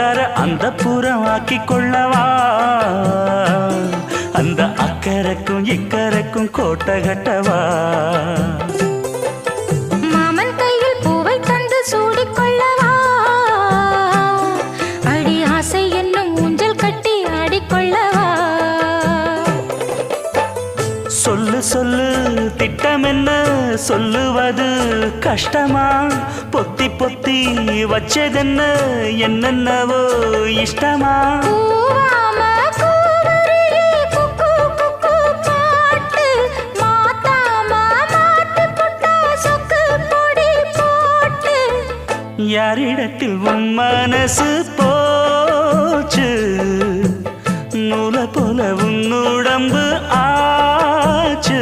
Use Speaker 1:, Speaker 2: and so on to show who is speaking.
Speaker 1: அலங்கார அந்த புறம் ஆக்கி கொள்ளவா அந்த அக்கறைக்கும் இக்கரைக்கும் கோட்டை கட்டவா
Speaker 2: மாமன் கையில் பூவை தந்து சூடிக்கொள்ளவா அடி ஆசை என்னும் ஊஞ்சல் கட்டி ஆடிக்கொள்ளவா
Speaker 1: சொல்லு சொல்லு திட்டம் என்ன சொல்லுவது கஷ்டமா பொத்தி பொத்தி வச்சதென்ன என்னென்னவோ இஷ்டமா
Speaker 2: பூவாம கூவருளி குக்கு குக்கு பாட்டு மாத்தாம மாட்டு புட்டா சொக்கு பொடி போட்டு
Speaker 1: யாரிடத்தில் உன் மனசு போச்சு நூலை போல உன் உடம்பு ஆச்சு